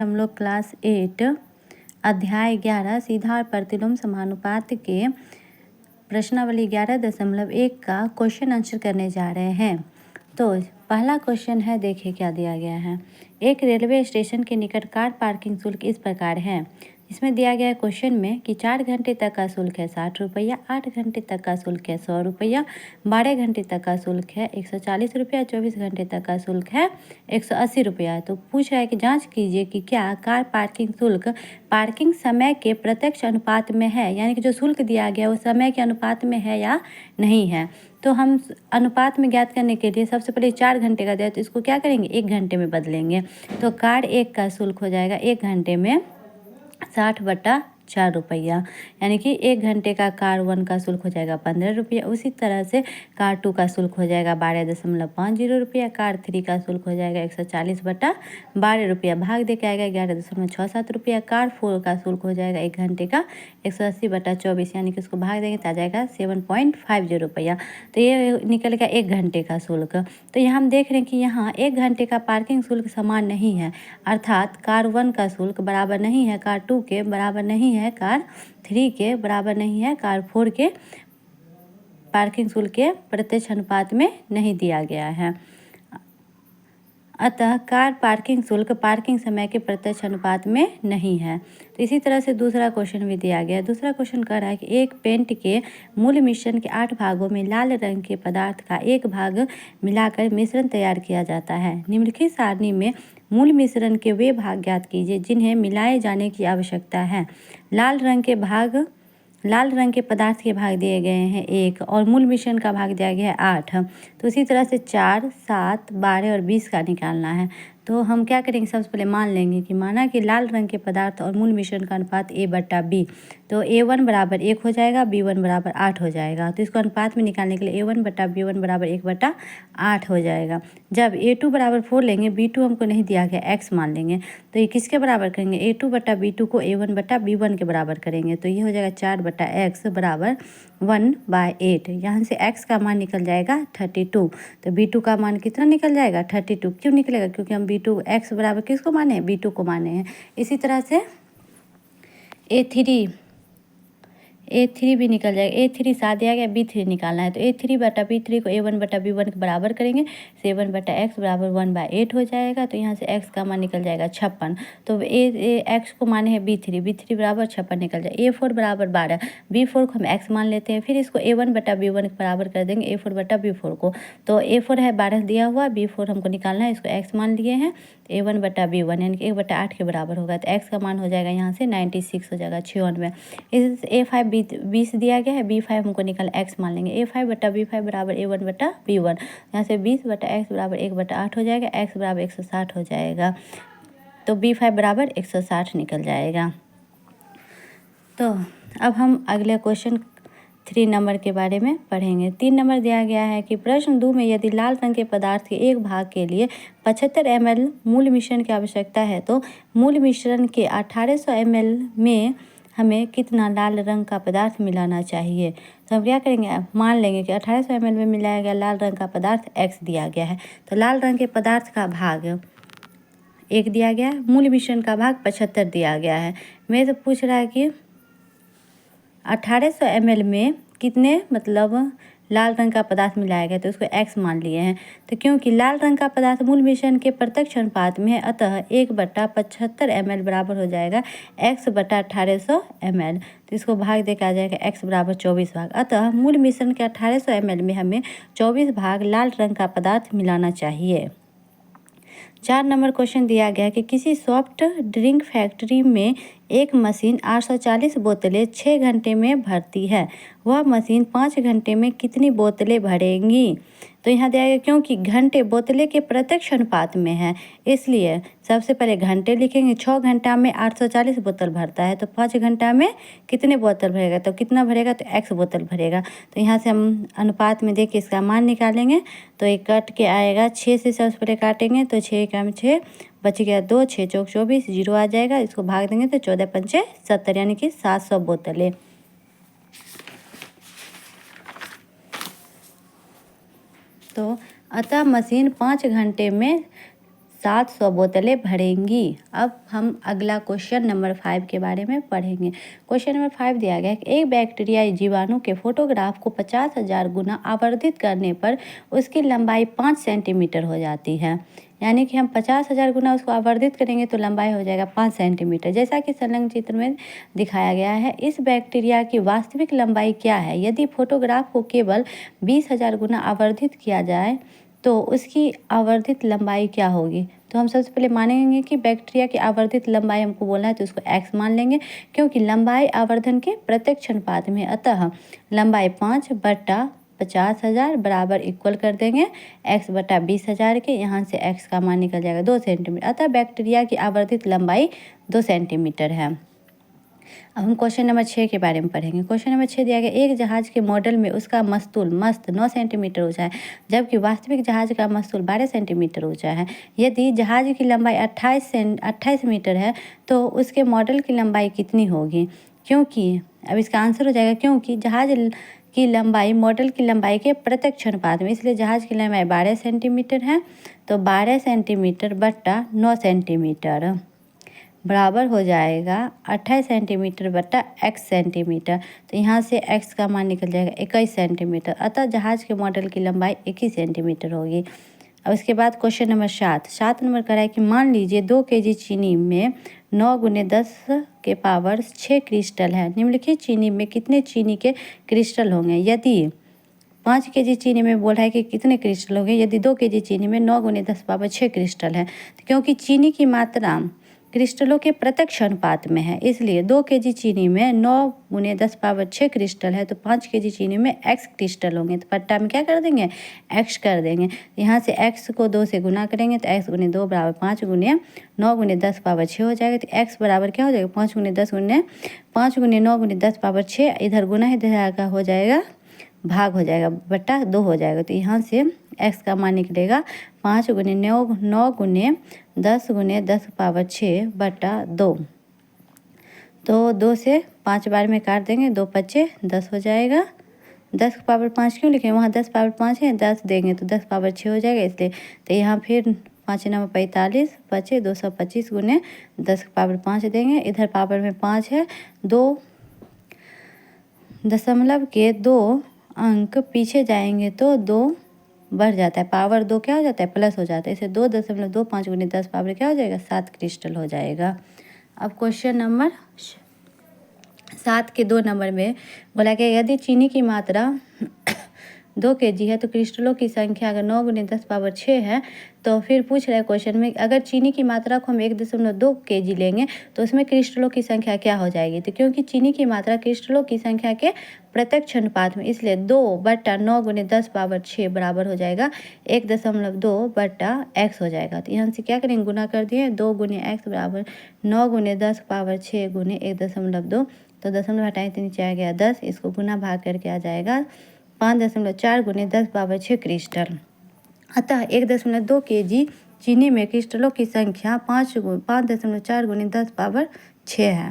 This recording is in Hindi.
हम लोग क्लास 8 अध्याय 11 सीधा और प्रतिलोम समानुपात के प्रश्नावली 11.1 का क्वेश्चन आंसर करने जा रहे हैं। तो पहला क्वेश्चन है, देखिए क्या दिया गया है। एक रेलवे स्टेशन के निकट कार पार्किंग शुल्क इस प्रकार है। इसमें दिया गया है क्वेश्चन में कि 4 घंटे तक का शुल्क है 60 रुपया, 8 घंटे तक का शुल्क है 100 रुपया, 12 घंटे तक का शुल्क है 140 रुपया, 24 घंटे तक का शुल्क है 180 रुपया। तो पूछ रहा है कि जांच कीजिए कि क्या कार पार्किंग शुल्क पार्किंग समय के प्रत्यक्ष अनुपात में है, यानी कि जो शुल्क दिया गया वो समय के अनुपात में है या नहीं है। तो हम अनुपात में ज्ञात करने के लिए सबसे पहले 4 घंटे का दिया तो इसको क्या करेंगे, 1 घंटे में बदलेंगे। तो कार 1 का शुल्क हो जाएगा 1 घंटे में 60/4 रुपया, यानी कि 1 घंटे का कार 1 का शुल्क हो जाएगा 15 रुपया। उसी तरह से कार 2 का शुल्क हो जाएगा 12.50 रुपया, कार 3 का शुल्क हो जाएगा 140/12 रुपया, भाग दे के आएगा 11.67 रुपया। कार 4 का शुल्क हो जाएगा 1 घंटे का 180/24, यानी कि उसको भाग देंगे तो आ जाएगा 7.50 रुपया। तो ये निकल गया 1 घंटे का शुल्क। तो यहाँ हम देख रहे हैं कि यहाँ 1 घंटे का पार्किंग शुल्क समान नहीं है, अर्थात कार 1 का शुल्क बराबर नहीं है कार 2 के, बराबर नहीं है कार 3 के, बराबर नहीं है कार 4 के। पार्किंग शुल्क के प्रत्यक्ष अनुपात में नहीं दिया गया है, अतः कार पार्किंग शुल्क पार्किंग समय के प्रत्यक्ष अनुपात में नहीं है। तो इसी तरह से दूसरा क्वेश्चन भी दिया गया है। दूसरा क्वेश्चन कह रहा है कि एक पेंट के मूल मिश्रण के 8 भागों में लाल रंग के पदार्थ का एक भाग मिलाकर मिश्रण तैयार किया जाता है। निम्नलिखित सारणी में मूल मिश्रण के वे भाग ज्ञात कीजिए जिन्हें मिलाए जाने की आवश्यकता है। लाल रंग के पदार्थ के भाग दिए गए हैं 1 और मूल मिश्रण का भाग दिया गया है 8। तो इसी तरह से 4, 7, 12 और 20 का निकालना है। तो हम क्या करेंगे, सबसे पहले मान लेंगे कि माना कि लाल रंग के पदार्थ और मूल मिश्रण का अनुपात A/B, तो A1 बराबर 1 हो जाएगा, B1 बराबर 8 हो जाएगा। तो इसको अनुपात में निकालने के लिए A1/B1 बराबर 1/8 हो जाएगा। जब A2 बराबर 4 लेंगे, B2 हमको नहीं दिया गया, x मान लेंगे, तो ये किसके बराबर करेंगे, A2/B2 को A1/B1 के बराबर करेंगे। तो ये हो जाएगा 4/x बराबर 1/8। यहाँ से x का मान निकल जाएगा 32। तो B2 का मान कितना निकल जाएगा, 32। क्यों निकलेगा, क्योंकि हम B2 x बराबर किसको माने हैं, B2 को माने हैं। इसी तरह से A3 भी निकल जाएगा। A3 साथ दिया गया, B3 निकालना है, तो A3/B3 को A1/B1 के बराबर करेंगे, 7/x बराबर 1/8 हो जाएगा। तो यहाँ से x का मान निकल जाएगा 56। तो x को माने हैं B3 बराबर 56 निकल जाए। A4 बराबर 12, B4 को हम x मान लेते हैं, फिर इसको A1/B1 के बराबर कर देंगे A4/B4 को। तो A4 है 12 दिया हुआ, B4 हमको निकालना है, इसको x मान लिए हैं, A1/B1 यानी कि 1/8 के बराबर होगा। तो x का मान हो जाएगा यहाँ से 96 हो जाएगा, 96। इस A5 20 दिया गया है, B5 हमको निकल x मान लेंगे, A5/B5 बराबर A1/B1, यहाँ से 20/x बराबर 1/8 हो जाएगा, x बराबर 160 हो जाएगा। तो B5 बराबर 160 निकल जाएगा। तो अब हम अगले क्वेश्चन 3 नंबर के बारे में पढ़ेंगे। 3 नंबर दिया गया है कि प्रश्न 2 में यदि लाल रंग के पदार्थ के एक भाग के लिए 75 ml मूल मिश्रण की आवश्यकता है तो मूल मिश्रण के 1800 ml में हमें कितना लाल रंग का पदार्थ मिलाना चाहिए। तो हम क्या करेंगे, मान लेंगे कि 1800 ml में मिलाया गया लाल रंग का पदार्थ x दिया गया है। तो लाल रंग के पदार्थ का भाग 1 दिया गया है, मूल मिश्रण का भाग 75 दिया गया है। मैं तो पूछ रहा है कि 1800 ml में कितने मतलब लाल रंग का पदार्थ मिलाया गया, तो उसको x मान लिए हैं। तो क्योंकि लाल रंग का पदार्थ मूल मिश्रण के प्रत्यक्ष अनुपात में है, अतः 1/75 ml बराबर हो जाएगा x/1800 ml। तो इसको भाग देकर आ जाएगा x बराबर 24 भाग। अतः मूल मिश्रण के 1800 ml में हमें 24 भाग लाल रंग का पदार्थ मिलाना चाहिए। 4 नंबर क्वेश्चन दिया गया कि किसी सॉफ्ट ड्रिंक फैक्ट्री में एक मशीन 840 बोतलें 6 घंटे में भरती है, वह मशीन 5 घंटे में कितनी बोतलें भरेंगी। तो यहाँ दिया गया क्योंकि घंटे बोतलें के प्रत्यक्ष अनुपात में है, इसलिए सबसे पहले घंटे लिखेंगे। 6 घंटा में 840 बोतल भरता है, तो 5 घंटा में कितने बोतल भरेगा, तो कितना भरेगा, तो x बोतल भरेगा। तो यहाँ से हम अनुपात में देख के इसका मान निकालेंगे। तो ये कट के आएगा 6 से सबसे पहले काटेंगे, तो 6 का 6 बच गया 2, 6 चौक 24, 0 आ जाएगा। इसको भाग देंगे तो 14 पंचे 70, यानी कि 700 बोतलें। तो अतः मशीन 5 घंटे में 700 बोतलें भरेंगी। अब हम अगला क्वेश्चन नंबर 5 के बारे में पढ़ेंगे। क्वेश्चन नंबर 5 दिया गया है कि एक बैक्टीरियाई जीवाणु के फोटोग्राफ को 50,000 गुना आवर्धित करने पर उसकी लंबाई 5 सेंटीमीटर हो जाती है। यानी कि हम 50,000 गुना उसको आवर्धित करेंगे तो लंबाई हो जाएगा 5 सेंटीमीटर, जैसा कि संलग्न चित्र में दिखाया गया है। इस बैक्टीरिया की वास्तविक लंबाई क्या है? यदि फोटोग्राफ को केवल 20,000 गुना आवर्धित किया जाए तो उसकी आवर्धित लंबाई क्या होगी? तो हम सबसे पहले मानेंगे कि बैक्टीरिया की आवर्धित लंबाई हमको बोलना है तो उसको x मान लेंगे, क्योंकि लंबाई आवर्धन के प्रत्यक्ष अनुपात में। अतः लंबाई 5/50,000 बराबर इक्वल कर देंगे x/20,000 के। यहाँ से x का मान निकल जाएगा 2 सेंटीमीटर। अतः बैक्टीरिया की आवर्धित लंबाई 2 सेंटीमीटर है। अब हम क्वेश्चन नंबर 6 के बारे में पढ़ेंगे। क्वेश्चन नंबर 6 दिया गया, एक जहाज के मॉडल में उसका मस्त 9 सेंटीमीटर ऊंचा है, जबकि वास्तविक जहाज का मस्तूल 12 सेंटीमीटर ऊंचा है। यदि जहाज की लंबाई 28 मीटर है तो उसके मॉडल की लंबाई कितनी होगी? क्योंकि अब इसका आंसर हो जाएगा क्योंकि जहाज की लंबाई मॉडल की लंबाई के प्रत्यक्ष अनुपात में, इसलिए जहाज की लंबाई 12 सेंटीमीटर है। तो 12 सेंटीमीटर बट्टा 9 सेंटीमीटर बराबर हो जाएगा 28 सेंटीमीटर बट्टा x सेंटीमीटर। तो यहाँ से x का मान निकल जाएगा 21 सेंटीमीटर। अतः जहाज के मॉडल की लंबाई 21 सेंटीमीटर होगी। अब इसके बाद क्वेश्चन नंबर 7 नंबर कह रहा है कि मान लीजिए 2 kg चीनी में 9 × 10⁶ क्रिस्टल है। निम्नलिखित चीनी में कितने चीनी के क्रिस्टल होंगे? यदि 5 kg चीनी में बोल रहा है कि कितने क्रिस्टल होंगे? यदि 2 kg चीनी में 9 × 10⁶ क्रिस्टल है, तो क्योंकि चीनी की मात्रा क्रिस्टलों के प्रत्यक्ष अनुपात में है, इसलिए 2 kg चीनी में 9 × 10⁶ क्रिस्टल है तो 5 kg चीनी में x क्रिस्टल होंगे। तो पट्टा में क्या कर देंगे? x कर देंगे। यहाँ से x को 2 से गुना करेंगे तो x × 2 बराबर 5 × 9 × 10⁶ हो जाएगा। तो x बराबर क्या हो जाएगा? 5 × 10 × 5 × 9 × 10⁶। इधर गुना इधर हो जाएगा भाग हो जाएगा, बट्टा 2 हो जाएगा। तो यहाँ से x का मान निकलेगा 5 × 9 × 10 × 10⁶ बट्टा 2। तो 2 से 5 बार में काट देंगे, 2 × 5 = 10 हो जाएगा। 10⁵ क्यों लिखे? वहाँ 10⁵ है, 10 देंगे तो 10⁶ हो जाएगा इसलिए। तो यहाँ फिर 5 × 9 = 45, 5 225 × 10⁵ देंगे। इधर पावर में 5 है, 2 दशमलव के 2 अंक पीछे जाएंगे तो 2 बढ़ जाता है, पावर 2 क्या हो जाता है? प्लस हो जाता है। इसे 2.25 × 10 पावर क्या हो जाएगा? 7 क्रिस्टल हो जाएगा। अब क्वेश्चन नंबर 7 के 2 नंबर में बोला कि यदि चीनी की मात्रा 2 kg है तो क्रिस्टलों की संख्या अगर 9 × 10⁶ है, तो फिर पूछ रहा है क्वेश्चन में अगर चीनी की मात्रा को हम 1.2 kg लेंगे तो उसमें क्रिस्टलों की संख्या क्या हो जाएगी? तो क्योंकि चीनी की मात्रा क्रिस्टलों की संख्या के प्रत्यक्ष अनुपात में, इसलिए 2/9 × 10⁶ बराबर हो जाएगा 1.2/x हो जाएगा। तो यहाँ से क्या करेंगे? गुना कर दिए, 2 × x बराबर 9 × 10⁶ × 1.2। तो दशमलव हटाएं तो नीचे आ गया 10, इसको गुना भाग करके आ जाएगा 5.4 × 10⁻6 क्रिस्टल। अतः 1.2 kg चीनी में क्रिस्टलों की संख्या 5.4 × 10⁻6 है।